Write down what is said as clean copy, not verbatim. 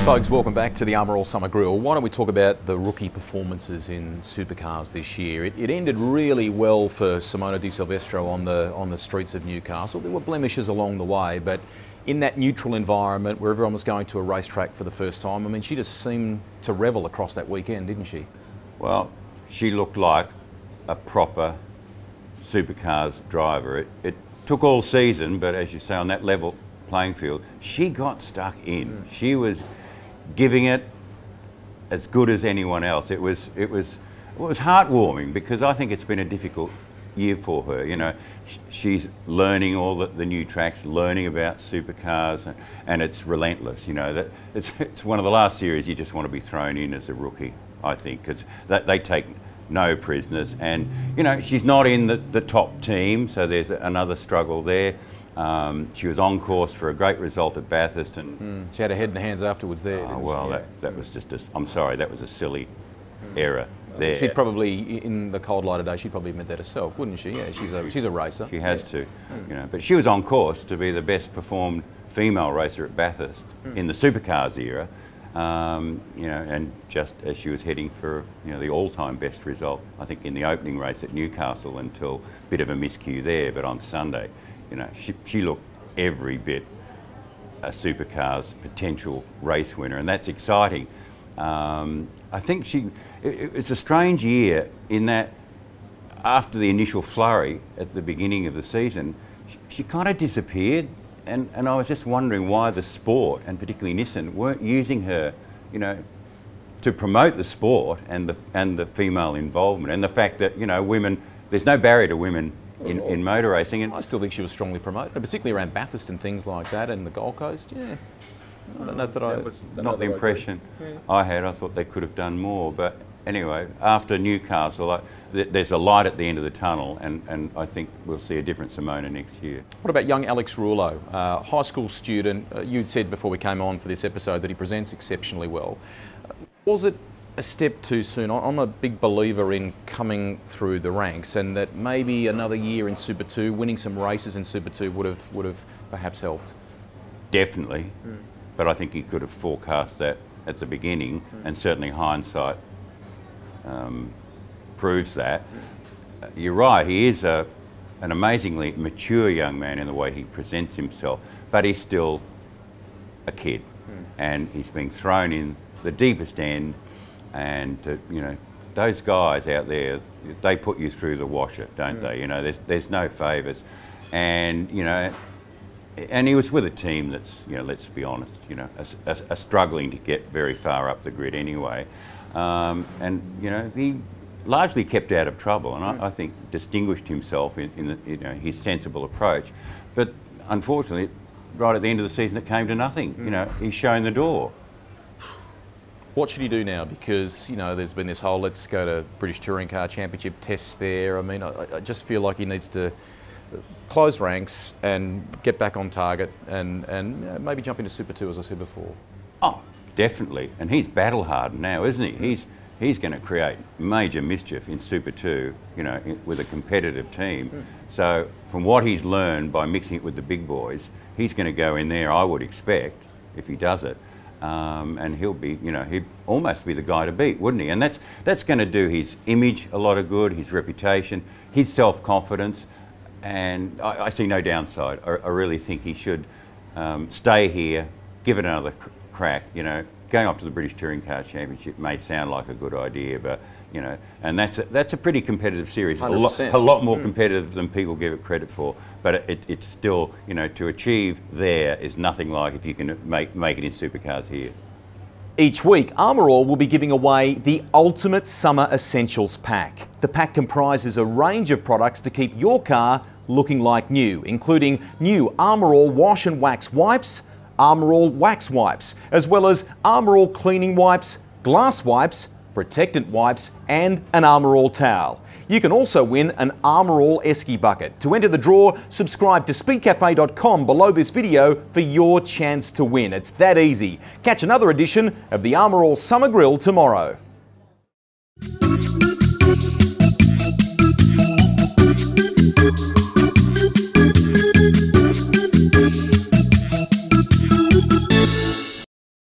Folks, welcome back to the Armour All Summer Grill. Why don't we talk about the rookie performances in supercars this year? It ended really well for Simona de Silvestro on the streets of Newcastle. There were blemishes along the way, but in that neutral environment where everyone was going to a racetrack for the first time, I mean, she just seemed to revel across that weekend, didn't she? Well, she looked like a proper supercars driver. It took all season, but as you say, on that level playing field, she got stuck in. She was giving it as good as anyone else. It was heartwarming, because I think it's been a difficult year for her. You know, she's learning all the new tracks, learning about supercars, and it's relentless. You know, that it's one of the last series you just want to be thrown in as a rookie, I think, because they take no prisoners. And you know, she's not in the top team, so there's another struggle there. She was on course for a great result at Bathurst, and she had her head in the hands afterwards there. Well, that was just I'm sorry, that was a silly error there. She'd probably, in the cold light of day, she'd probably admit that herself, wouldn't she? Yeah, she's a racer. She has to, you know. But she was on course to be the best performed female racer at Bathurst in the supercars era. You know, and just as she was heading for, you know, the all-time best result, I think, in the opening race at Newcastle, until a bit of a miscue there. But on Sunday, you know, she looked every bit a supercars potential race winner, and that's exciting. I think it's a strange year in that after the initial flurry at the beginning of the season, she kind of disappeared, and I was just wondering why the sport, and particularly Nissan, weren't using her, you know, to promote the sport and the female involvement, and the fact that, you know, women, there's no barrier to women in motor racing. And I still think she was strongly promoted, particularly around Bathurst and things like that, and the Gold Coast. Yeah, I don't know that was not the impression I had. I thought they could have done more, but anyway, after Newcastle, there's a light at the end of the tunnel, and I think we'll see a different Simona next year. What about young Alex Rullo, high school student? You'd said before we came on for this episode that he presents exceptionally well. Was it a step too soon? I'm a big believer in coming through the ranks, and that maybe another year in Super 2, winning some races in Super 2 would have perhaps helped. Definitely, but I think he could have forecast that at the beginning, and certainly hindsight proves that. You're right, he is an amazingly mature young man in the way he presents himself, but he's still a kid, and he's being thrown in the deepest end. And you know, those guys out there, they put you through the washer, don't they? You know, there's no favours, and you know, and he was with a team that's, you know, let's be honest, you know, are struggling to get very far up the grid anyway, and you know, he largely kept out of trouble, and I think distinguished himself in the, you know, his sensible approach. But unfortunately, right at the end of the season, it came to nothing. You know, he's shown the door. What should he do now? Because, you know, there's been this whole let's go to British Touring Car Championship tests there. I mean, I just feel like he needs to close ranks and get back on target, and you know, maybe jump into Super 2, as I said before. Oh, definitely. And he's battle hardened now, isn't he? He's going to create major mischief in Super 2, you know, with a competitive team. So from what he's learned by mixing it with the big boys, he's going to go in there, I would expect, if he does it. And he'll be, you know, he'd almost be the guy to beat, wouldn't he? And that's going to do his image a lot of good, his reputation, his self-confidence, and I see no downside. I really think he should stay here, give it another crack. You know, going off to the British Touring Car Championship may sound like a good idea, but you know, and that's a pretty competitive series, a lot more competitive than people give it credit for. But it's still, you know, to achieve there is nothing like if you can make it in supercars here. Each week, Armour All will be giving away the Ultimate Summer Essentials Pack. The pack comprises a range of products to keep your car looking like new, including new Armour All Wash and Wax Wipes, Armour All Wax Wipes, as well as Armour All Cleaning Wipes, Glass Wipes, Protectant Wipes, and an Armour All Towel. You can also win an Armour All Esky Bucket. To enter the draw, subscribe to speedcafe.com below this video for your chance to win. It's that easy. Catch another edition of the Armour All Summer Grill tomorrow.